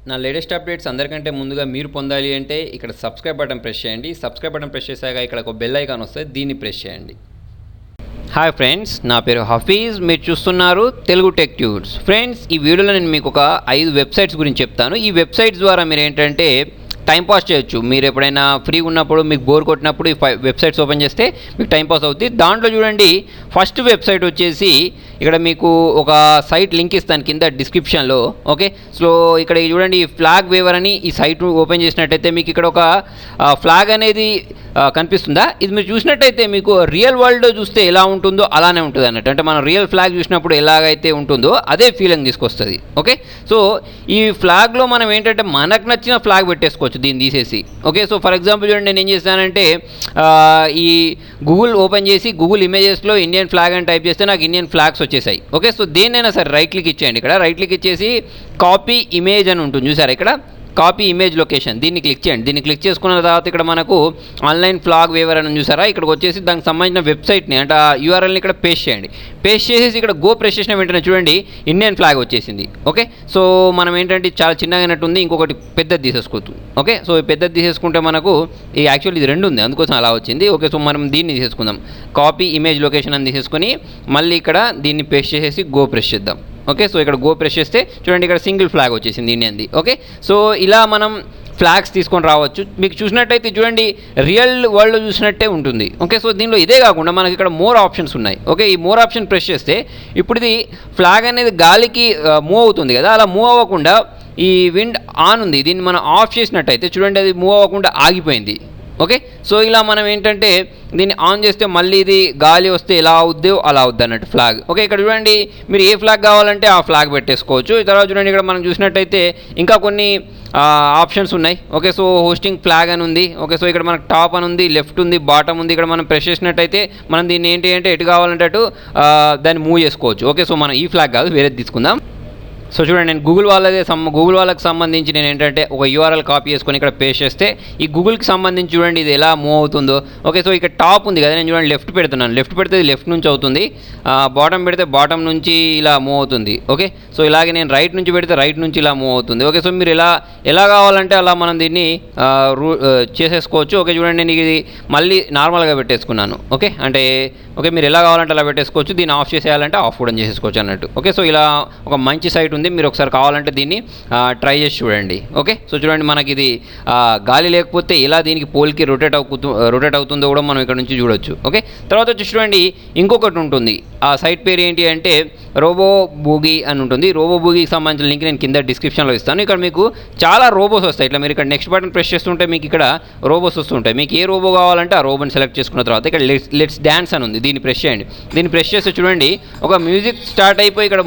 నా latest updates అందరికంటే ముందుగా మీరు పొందాలి అంటే ఇక్కడ సబ్స్క్రైబ్ బటన్ ప్రెస్ చేయండి. సబ్స్క్రైబ్ బటన్ ప్రెస్ చేశాక ఇక్కడ ఒక బెల్ ఐకాన్ వస్తుంది, దీన్ని ప్రెస్ చేయండి. హాయ్ ఫ్రెండ్స్, నా పేరు హఫీజ్. మీరు చూస్తున్నారు తెలుగు టెక్ ట్యూట్స్. ఫ్రెండ్స్, ఈ వీడియోలో నేను మీకు ఒక 5 వెబ్సైట్స్ గురించి చెప్తాను. ఈ వెబ్సైట్స్ ద్వారా మీరు ఏంటంటే టైంపాస్ చేయొచ్చు. మీరు ఎప్పుడైనా ఫ్రీగా ఉన్నప్పుడు, మీకు బోర్ కొట్టినప్పుడు ఈ 5 వెబ్సైట్స్ ఓపెన్ చేస్తే మీకు టైంపాస్ అవుతుంది. దాంట్లో చూడండి, ఫస్ట్ వెబ్సైట్ వచ్చేసి ఇక్కడ మీకు ఒక సైట్ లింక్ ఇస్తాను కింద డిస్క్రిప్షన్లో. ఓకే, సో ఇక్కడ చూడండి, ఫ్లాగ్ వేవర్ అని ఈ సైట్ ఓపెన్ చేసినట్టయితే మీకు ఇక్కడ ఒక ఫ్లాగ్ అనేది కనిపిస్తుందా? ఇది మీరు చూసినట్టయితే మీకు రియల్ వరల్డ్లో చూస్తే ఎలా ఉంటుందో అలానే ఉంటుంది అన్నట్టు. అంటే మనం రియల్ ఫ్లాగ్ చూసినప్పుడు ఎలాగైతే ఉంటుందో అదే ఫీలింగ్ తీసుకొస్తుంది. ఓకే, సో ఈ ఫ్లాగ్లో మనం ఏంటంటే మనకు నచ్చిన ఫ్లాగ్ పెట్టేసుకోవచ్చు దీన్ని తీసేసి. ఓకే, సో ఫర్ ఎగ్జాంపుల్ చూడండి, నేను ఏం చేస్తానంటే ఈ గూగుల్ ఓపెన్ చేసి గూగుల్ ఇమేజెస్లో ఇండియన్ ఫ్లాగ్ అని టైప్ చేస్తే నాకు ఇండియన్ ఫ్లాగ్స్ వచ్చేసాయి. ఓకే, సో దేన్నైనా సరే రైట్ క్లిక్ ఇచ్చేయండి. ఇక్కడ రైట్ క్లిక్ ఇచ్చేసి కాపీ ఇమేజ్ అని ఉంటుంది చూసారా, ఇక్కడ కాపీ ఇమేజ్ లొకేషన్, దీన్ని క్లిక్ చేయండి. దీన్ని క్లిక్ చేసుకున్న తర్వాత ఇక్కడ మనకు ఆన్లైన్ ఫ్లాగ్ వేవర్ అని చూసారా, ఇక్కడికి వచ్చేసి దానికి సంబంధించిన వెబ్సైట్ని అంటే ఆ యూఆర్ఎల్ని ఇక్కడ పేస్ట్ చేయండి. పేస్ట్ చేసేసి ఇక్కడ గో ప్రెస్ చేసిన వెంటనే చూడండి ఇండియన్ ఫ్లాగ్ వచ్చేసింది. ఓకే, సో మనం ఏంటంటే చాలా చిన్నగా అయినట్టుంది, ఇంకొకటి పెద్దది తీసేసుకోవచ్చు. ఓకే, సో ఈ పెద్దది తీసేసుకుంటే మనకు ఈ యాక్చువల్లీ ఇది 2 ఉంది, అందుకోసం అలా వచ్చింది. ఓకే, సో మనం దీన్ని తీసేసుకుందాం, కాపీ ఇమేజ్ లొకేషన్ అని తీసేసుకొని మళ్ళీ ఇక్కడ దీన్ని పేస్ట్ చేసేసి గో ప్రెస్ చేద్దాం. ఓకే, సో ఇక్కడ గో ప్రెస్ చేస్తే చూడండి ఇక్కడ సింగిల్ ఫ్లాగ్ వచ్చేసింది ఇండియన్ది. ఓకే, సో ఇలా మనం ఫ్లాగ్స్ తీసుకొని రావచ్చు. మీకు చూసినట్టయితే చూడండి రియల్ వరల్డ్లో చూసినట్టే ఉంటుంది. ఓకే, సో దీనిలో ఇదే కాకుండా మనకి ఇక్కడ మోర్ ఆప్షన్స్ ఉన్నాయి. ఓకే, ఈ మోర్ ఆప్షన్ ప్రెస్ చేస్తే ఇప్పుడు ఇది ఫ్లాగ్ అనేది గాలికి మూవ్ అవుతుంది కదా, అలా మూవ్ అవ్వకుండా ఈ విండ్ ఆన్ ఉంది, దీన్ని మనం ఆఫ్ చేసినట్టయితే చూడండి అది మూవ్ అవ్వకుండా ఆగిపోయింది. ఓకే, సో ఇలా మనం ఏంటంటే దీన్ని ఆన్ చేస్తే మళ్ళీ ఇది గాలి వస్తే ఎలా అవుద్దో అలా అవుద్ది అన్నట్టు ఫ్లాగ్. ఓకే, ఇక్కడ చూడండి మీరు ఏ ఫ్లాగ్ కావాలంటే ఆ ఫ్లాగ్ పెట్టేసుకోవచ్చు. తర్వాత చూడండి ఇక్కడ మనం చూసినట్టయితే ఇంకా కొన్ని ఆప్షన్స్ ఉన్నాయి. ఓకే, సో హోస్టింగ్ ఫ్లాగ్ అని ఉంది. ఓకే, సో ఇక్కడ మనకు టాప్ అని ఉంది, లెఫ్ట్ ఉంది, బాటమ్ ఉంది. ఇక్కడ మనం ప్రెస్ చేసినట్టయితే మనం దీన్ని ఏంటి అంటే ఎటు కావాలంటే అటు దాన్ని మూవ్ చేసుకోవచ్చు. ఓకే, సో మనం ఈ ఫ్లాగ్ కాదు, వేరేది తీసుకుందాం. సో చూడండి, నేను గూగుల్ వాళ్ళకి సంబంధించి నేను ఏంటంటే ఒక యూఆర్ఎల్ కాపీ చేసుకొని ఇక్కడ పేస్ట్ చేస్తే ఈ గూగుల్కి సంబంధించి చూడండి ఇది ఎలా మూవ్ అవుతుందో. ఓకే, సో ఇక్కడ టాప్ ఉంది కదా, నేను చూడండి లెఫ్ట్ పెడుతున్నాను, లెఫ్ట్ పెడితే లెఫ్ట్ నుంచి అవుతుంది, బాటమ్ పెడితే బాటమ్ నుంచి ఇలా మూవ్ అవుతుంది. ఓకే, సో ఇలాగే నేను రైట్ నుంచి పెడితే రైట్ నుంచి ఇలా మూవ్ అవుతుంది. ఓకే, సో మీరు ఎలా కావాలంటే అలా మనం దీన్ని చేసేసుకోవచ్చు. ఓకే, చూడండి నేను ఇది మళ్ళీ నార్మల్గా పెట్టేసుకున్నాను. ఓకే, అంటే ఓకే మీరు ఎలా కావాలంటే అలా పెట్టేసుకోవచ్చు. దీన్ని ఆఫ్ చేసేయాలంటే ఆఫ్ కూడా చేసేసుకోవచ్చు అన్నట్టు. ఓకే, సో ఇలా ఒక మంచి సైట్ ఉంది, మీరు ఒకసారి కావాలంటే దీన్ని ట్రై చేసి చూడండి. ఓకే, సో చూడండి మనకి ఇది గాలి లేకపోతే ఇలా దీనికి పోల్కి రొటేట్ అవుతుందో కూడా మనం ఇక్కడ నుంచి చూడొచ్చు. ఓకే, తర్వాత వచ్చి చూడండి ఇంకొకటి ఉంటుంది, ఆ సైట్ పేరు ఏంటి అంటే రోబో బూగీ అని ఉంటుంది. రోబో బూగీకి సంబంధించిన లింక్ నేను కింద డిస్క్రిప్షన్లో ఇస్తాను. ఇక్కడ మీకు చాలా రోబోస్ వస్తాయి. ఇట్లా మీరు ఇక్కడ నెక్స్ట్ బటన్ ప్రెస్ చేస్తుంటే మీకు ఇక్కడ రోబోస్ వస్తుంటాయి. మీకు ఏ రోబో కావాలంటే ఆ రోబోని సెలెక్ట్ చేసుకున్న తర్వాత ఇక్కడ లెట్స్ డాన్స్ అని ఉంది, దీన్ని ప్రెస్ చేయండి. దీన్ని ప్రెస్ చేస్తే చూడండి ఒక మ్యూజిక్ స్టార్ట్ అయిపోయి ఇక్కడ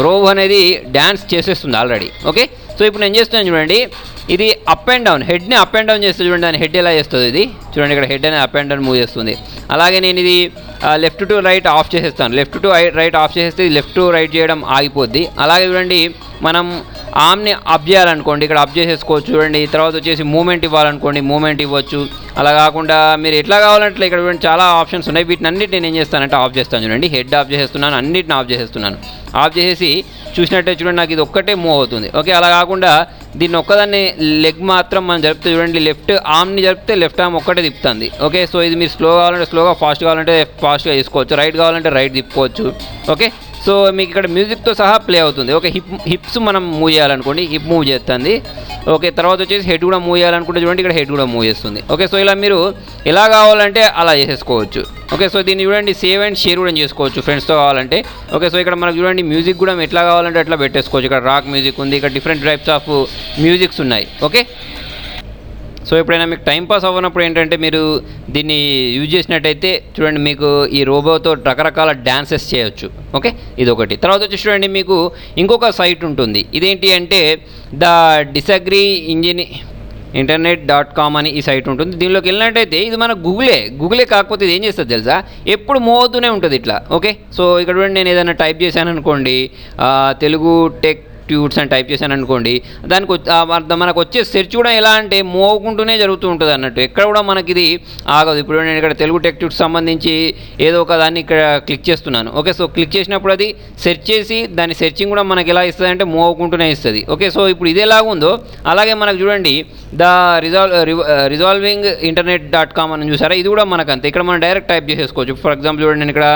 రోబో అనేది డ్యాన్స్ చేసేస్తుంది ఆల్రెడీ. ఓకే, సో ఇప్పుడు నేను చేస్తున్నాను చూడండి, ఇది అప్ అండ్ డౌన్, హెడ్ని అప్ అండ్ డౌన్ చేస్తుంది. చూడండి దాని హెడ్ ఎలా చేస్తుంది ఇది, చూడండి ఇక్కడ హెడ్ అనేది అప్ అండ్ డౌన్ మూవ్ చేస్తుంది. అలాగే నేను ఇది లెఫ్ట్ టు రైట్ ఆఫ్ చేసేస్తాను. లెఫ్ట్ టు రైట్ ఆఫ్ చేసేస్తే లెఫ్ట్ టు రైట్ చేయడం ఆగిపోద్ది. అలాగే చూడండి మనం ఆమ్ని అప్ చేయాలనుకోండి, ఇక్కడ అప్ చేసేసుకోవచ్చు. చూడండి తర్వాత వచ్చేసి మూమెంట్ ఇవ్వాలనుకోండి, మూమెంట్ ఇవ్వచ్చు. అలా కాకుండా మీరు ఎట్లా కావాలంటే ఇక్కడ చూడండి చాలా ఆప్షన్స్ ఉన్నాయి. వీటిని అన్నిటి నేను ఏం చేస్తానంటే ఆఫ్ చేస్తాను. చూడండి హెడ్ ఆఫ్ చేసేస్తున్నాను, అన్నిటిని ఆఫ్ చేసేస్తున్నాను. ఆఫ్ చేసేసి చూసినట్టే చూడండి నాకు ఇది ఒక్కటే మూవ్ అవుతుంది. ఓకే, అలా కాకుండా దీన్ని ఒక్కదాన్ని లెగ్ మాత్రం మనం జరిపితే చూడండి లెఫ్ట్ ఆర్మ్ని జరిపితే లెఫ్ట్ ఆర్మ్ ఒక్కటే తిప్పుతుంది. ఓకే, సో ఇది మీరు స్లో కావాలంటే స్లోగా, ఫాస్ట్ కావాలంటే ఫాస్ట్గా తీసుకోవచ్చు, రైట్ కావాలంటే రైట్ తిప్పుకోవచ్చు. ఓకే, సో మీకు ఇక్కడ మ్యూజిక్తో సహా ప్లే అవుతుంది. ఓకే, హిప్స్ మనం మూవ్ చేయాలనుకోండి హిప్ మూవ్ చేస్తుంది. ఓకే, తర్వాత వచ్చేసి హెడ్ కూడా మూవ్ చేయాలనుకుంటే చూడండి ఇక్కడ హెడ్ కూడా మూవ్ చేస్తుంది. ఓకే, సో ఇలా మీరు ఎలా కావాలంటే అలా చేసేసుకోవచ్చు. ఓకే, సో దీన్ని చూడండి సేవ్ అండ్ షేర్ కూడా చేసుకోవచ్చు ఫ్రెండ్స్తో కావాలంటే. ఓకే, సో ఇక్కడ మనకు చూడండి మ్యూజిక్ కూడా ఎట్లా కావాలంటే అట్లా పెట్టేసుకోవచ్చు. ఇక్కడ రాక్ మ్యూజిక్ ఉంది, ఇక్కడ డిఫరెంట్ టైప్స్ ఆఫ్ మ్యూజిక్స్ ఉన్నాయి. ఓకే, సో ఎప్పుడైనా మీకు టైంపాస్ అవ్వనప్పుడు ఏంటంటే మీరు దీన్ని యూజ్ చేసినట్టయితే చూడండి మీకు ఈ రోబోతో రకరకాల డ్యాన్సెస్ చేయొచ్చు. ఓకే, ఇది ఒకటి. తర్వాత వచ్చి చూడండి మీకు ఇంకొక సైట్ ఉంటుంది, ఇదేంటి అంటే ద డిసగ్రీ internet.com అని ఈ సైట్ ఉంటుంది. దీనిలోకి వెళ్ళినట్టయితే ఇది మన గూగులే కాకపోతే ఇది ఏం చేస్తుంది తెలుసా, ఎప్పుడు మూవ్ అవుతూనే ఉంటుంది ఇట్లా. ఓకే, సో ఇక్కడ చూడండి నేను ఏదైనా టైప్ చేశాను అనుకోండి, తెలుగు టెక్ ట్యూట్స్ అని టైప్ చేశాను అనుకోండి, దానికి మనకు వచ్చే సెర్చ్ కూడా ఎలా అంటే మూవ్ అవ్వకుంటూనే జరుగుతూ ఉంటుంది అన్నట్టు, ఎక్కడ కూడా మనకి ఇది ఆగదు. ఇప్పుడు నేను ఇక్కడ తెలుగు టెక్ ట్యూట్స్ సంబంధించి ఏదో ఒక దాన్ని ఇక్కడ క్లిక్ చేస్తున్నాను. ఓకే, సో క్లిక్ చేసినప్పుడు అది సెర్చ్ చేసి దాని సెర్చింగ్ కూడా మనకి ఎలా ఇస్తుంది అంటే మూవ్ అవ్వకుంటూనే ఇస్తుంది. ఓకే, సో ఇప్పుడు ఇది ఎలాగుందో అలాగే మనకు చూడండి ద రిజాల్వింగ్ internet.com అని చూసారా, ఇది కూడా మనకు అంతే. ఇక్కడ మనం డైరెక్ట్ టైప్ చేసేసుకోవచ్చు. ఫర్ ఎగ్జాంపుల్ చూడండి, నేను ఇక్కడ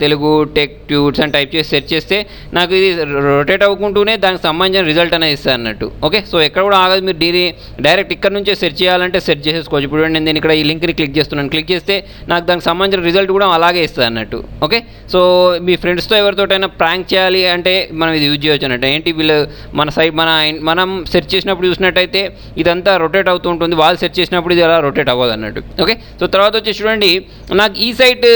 తెలుగు టెక్ ట్యూట్స్ అని టైప్ చేసి సెర్చ్ చేస్తే నాకు ఇది రొటేట్ అవ్వకుంటూనే దానికి సంబంధించిన రిజల్ట్ అనేది ఇస్తుంది అన్నట్టు. ఓకే, సో ఎక్కడ కూడా ఆగదు, మీరు డైరెక్ట్ ఇక్కడ నుంచే సెర్చ్ చేయాలంటే సెర్చ్ చేసేసుకోవచ్చు. ఇప్పుడు నేను ఇక్కడ ఈ లింక్ని క్లిక్ చేస్తున్నాను, క్లిక్ చేస్తే నాకు దానికి సంబంధించిన రిజల్ట్ కూడా అలాగే ఇస్తుంది అన్నట్టు. ఓకే, సో మీ ఫ్రెండ్స్తో ఎవరితోటైనా ప్రాంక్ చేయాలి అంటే మనం ఇది యూజ్ చేయవచ్చు అన్నట్టు. ఏంటి వీళ్ళు మన సైడ్ మనం సెర్చ్ చేసినప్పుడు చూసినట్టయితే ఇదంతా రొటేట్ అవుతూ ఉంటుంది, వాళ్ళు సెర్చ్ చేసినప్పుడు ఇది అలా రొటేట్ అవ్వదు అన్నట్టు. ఓకే, సో తర్వాత వచ్చేసి చూడండి, నాకు ఈ సైట్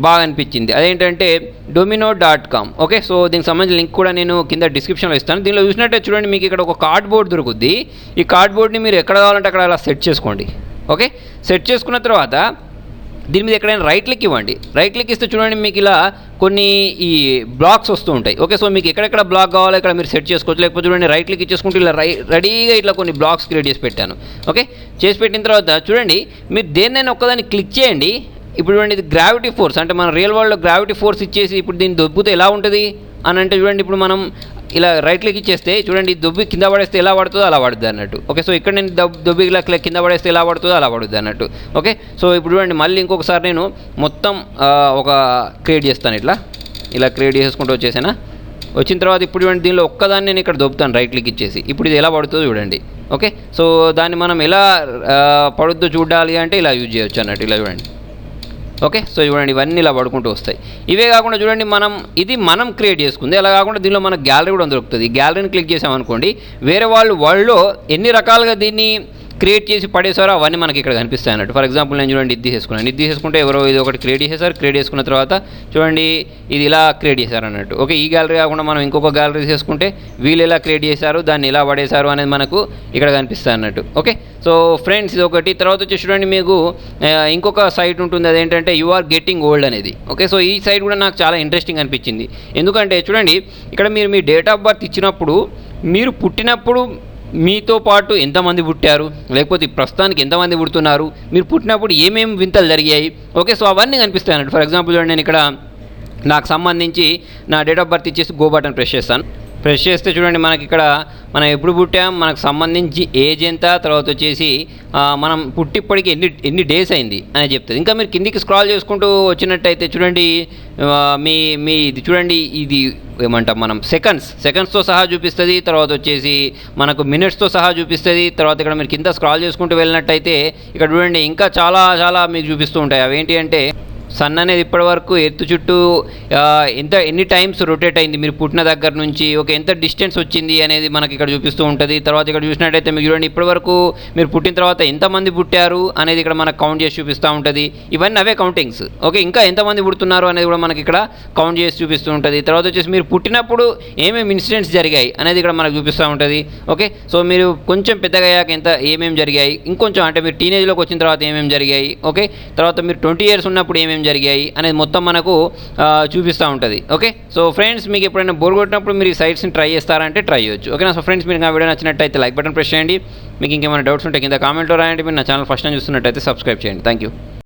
బాగా అనిపించింది, అదేంటంటే domino.com. ఓకే, సో దీనికి సంబంధించిన లింక్ కూడా నేను కింద డిస్క్రిప్షన్లో ఇస్తాను. దీనిలో చూసినట్టయితే చూడండి, మీకు ఇక్కడ ఒక కార్డ్ బోర్డ్ దొరుకుద్ది. ఈ కార్డ్ బోర్డ్ని మీరు ఎక్కడ కావాలంటే అక్కడ అలా సెట్ చేసుకోండి. ఓకే, సెట్ చేసుకున్న తర్వాత దీని మీద ఎక్కడైనా రైట్ క్లిక్ ఇవ్వండి. రైట్ క్లిక్ ఇస్తే చూడండి, మీకు ఇలా కొన్ని ఈ బ్లాక్స్ వస్తూ ఉంటాయి. ఓకే, సో మీకు ఎక్కడెక్కడ బ్లాక్ కావాలో ఇక్కడ మీరు సెట్ చేసుకోవచ్చు. లేకపోతే చూడండి, రైట్ క్లిక్ ఇచ్చేసుకుంటే ఇలా రెడీగా ఇట్లా కొన్ని బ్లాక్స్ క్రియేట్ చేసి పెట్టాను. ఓకే, చేసి పెట్టిన తర్వాత చూడండి, మీరు దేన్నైనా ఒక్కదాన్ని క్లిక్ చేయండి. ఇప్పుడు చూడండి, ఇది గ్రావిటీ ఫోర్స్ అంటే మన రియల్ వరల్డ్లో గ్రావిటీ ఫోర్స్ ఇచ్చేసి ఇప్పుడు దీన్ని దొబ్బితే ఎలా ఉంటుంది అని అంటే చూడండి, ఇప్పుడు మనం ఇలా రైట్ క్లిక్ ఇచ్చేస్తే చూడండి, దొబ్బి కింద పడేస్తే ఎలా పడుతుందో అలా పడుతుంది అన్నట్టు. ఓకే, సో ఇక్కడ నేను దొబ్బి ఇలా కింద పడేస్తే ఎలా పడుతుందో అలా పడుతుంది అన్నట్టు. ఓకే, సో ఇప్పుడు చూడండి, మళ్ళీ ఇంకొకసారి నేను మొత్తం ఒక క్రియేట్ చేస్తాను. ఇలా క్రియేట్ చేసుకుంటూ వచ్చేసానా. వచ్చిన తర్వాత ఇప్పుడు చూడండి, దీనిలో ఒక్కదాన్ని నేను ఇక్కడ దొబ్బుతాను రైట్ క్లిక్ ఇచ్చేసి. ఇప్పుడు ఇది ఎలా పడుతుందో చూడండి. ఓకే, సో దాన్ని మనం ఎలా పడుద్దో చూడాలి అంటే ఇలా యూజ్ చేయొచ్చు అన్నట్టు. ఇలా చూడండి. ఓకే, సో చూడండి, ఇవన్నీ ఇలా పడుకుంటూ వస్తాయి. ఇవే కాకుండా చూడండి, ఇది మనం క్రియేట్ చేసుకుంది. అలా కాకుండా దీనిలో మనకు గ్యాలరీ కూడా దొరుకుతుంది. ఈ గ్యాలరీని క్లిక్ చేసామనుకోండి, వేరే వరల్డ్లో ఎన్ని రకాలుగా దీన్ని క్రియేట్ చేసి పడేసారో అవన్నీ మనకి ఇక్కడ కనిపిస్తాయి అన్నట్టు. ఫర్ ఎగ్జాంపుల్ నేను చూడండి, ఇది తీసేసుకుంటే ఎవరో ఇది ఒకటి క్రియేట్ చేసేసారు. క్రియేట్ చేసుకున్న తర్వాత చూడండి, ఇది ఇలా క్రియేట్ చేశారు అన్నట్టు. ఓకే, ఈ గ్యాలరీ కాకుండా మనం ఇంకొక గ్యాలరీ తీసుకుంటే వీళ్ళు ఎలా క్రియేట్ చేశారు, దాన్ని ఎలా పడేశారు అనేది మనకు ఇక్కడ కనిపిస్తుంది అన్నట్టు. ఓకే, సో ఫ్రెండ్స్, ఇది ఒకటి. తర్వాత వచ్చేసి చూడండి, మీకు ఇంకొక సైట్ ఉంటుంది, అదేంటంటే యు ఆర్ గెట్టింగ్ ఓల్డ్ అనేది. ఓకే, సో ఈ సైట్ కూడా నాకు చాలా ఇంట్రెస్టింగ్ అనిపించింది. ఎందుకంటే చూడండి, ఇక్కడ మీరు మీ డేట్ ఆఫ్ బర్త్ ఇచ్చినప్పుడు, మీరు పుట్టినప్పుడు మీతో పాటు ఎంతమంది పుట్టారు, లేకపోతే ప్రస్తుతానికి ఎంతమంది పుడుతున్నారు, మీరు పుట్టినప్పుడు ఏమేమి వింతలు జరిగాయి. ఓకే, సో అవన్నీ కనిపిస్తాయి అన్నట్టు. ఫర్ ఎగ్జాంపుల్ చూడండి, నేను ఇక్కడ నాకు సంబంధించి నా డేట్ ఆఫ్ బర్త్ ఇచ్చేసి గో బటన్ ప్రెస్ చేస్తాను. ప్రెస్ చేస్తే చూడండి, మనకి ఇక్కడ మనం ఎప్పుడు పుట్టాం, మనకు సంబంధించి ఏజ్ ఎంత, తర్వాత వచ్చేసి మనం పుట్టిప్పటికి ఎన్ని డేస్ అయింది అని చెప్తుంది. ఇంకా మీరు కిందికి స్క్రాల్ చేసుకుంటూ వచ్చినట్టయితే చూడండి, మీ ఇది చూడండి, ఇది ఏమంటాం మనం సెకండ్స్తో సహా చూపిస్తుంది. తర్వాత వచ్చేసి మనకు మినిట్స్తో సహా చూపిస్తుంది. తర్వాత ఇక్కడ మీరు కింద స్క్రాల్ చేసుకుంటూ వెళ్ళినట్టయితే ఇక్కడ చూడండి, ఇంకా చాలా మీకు చూపిస్తూ ఉంటాయి. అవేంటి అంటే సన్ అనేది ఇప్పటివరకు ఎర్త్ చుట్టూ ఎన్ని టైమ్స్ రొటేట్ అయింది మీరు పుట్టిన దగ్గర నుంచి, ఎంత డిస్టెన్స్ వచ్చింది అనేది మనకి ఇక్కడ చూపిస్తూ ఉంటుంది. తర్వాత ఇక్కడ చూసినట్టయితే మీకు చూడండి, ఇప్పటివరకు మీరు పుట్టిన తర్వాత ఎంతమంది పుట్టారు అనేది ఇక్కడ మనకు కౌంట్ చేసి చూపిస్తూ ఉంటుంది. ఇవన్నీ అవే కౌంటింగ్స్. ఓకే, ఇంకా ఎంతమంది పుడుతున్నారు అనేది కూడా మనకి ఇక్కడ కౌంట్ చేసి చూపిస్తూ ఉంటుంది. తర్వాత వచ్చేసి మీరు పుట్టినప్పుడు ఏమేమి ఇన్సిడెంట్స్ జరిగాయి అనేది ఇక్కడ మనకు చూపిస్తూ ఉంటుంది. ఓకే, సో మీరు కొంచెం పెద్దగా అయ్యాక ఏమేమి జరిగాయి, ఇంకొంచెం అంటే మీరు టీనేజ్లోకి వచ్చిన తర్వాత ఏమేమి జరిగాయి. ఓకే, తర్వాత మీరు 20 years ఉన్నప్పుడు ఏమేమి జరిగాయి అనేది మొత్తం మనకు చూపిస్తూ ఉంటుంది. ఓకే, సో ఫ్రెండ్స్, మీకు ఎప్పుడైనా బోర్ కొట్టినప్పుడు మీరు ఈ సైట్స్ని ట్రై చేస్తారంటే ట్రై చేయొచ్చు. ఓకేనా. సో ఫ్రెండ్స్, మీరు నా వీడియో నచ్చినట్టయితే లైక్ బటన్ ప్రెస్ చేయండి. మీకు ఇంకేమైనా డౌట్స్ ఉంటే కింద కామెంట్లో రాయండి. మీరు నా ఛానల్ ఫస్ట్ టైం చూస్తున్నట్టయితే సబ్స్క్రైబ్ చేయండి. Thank you.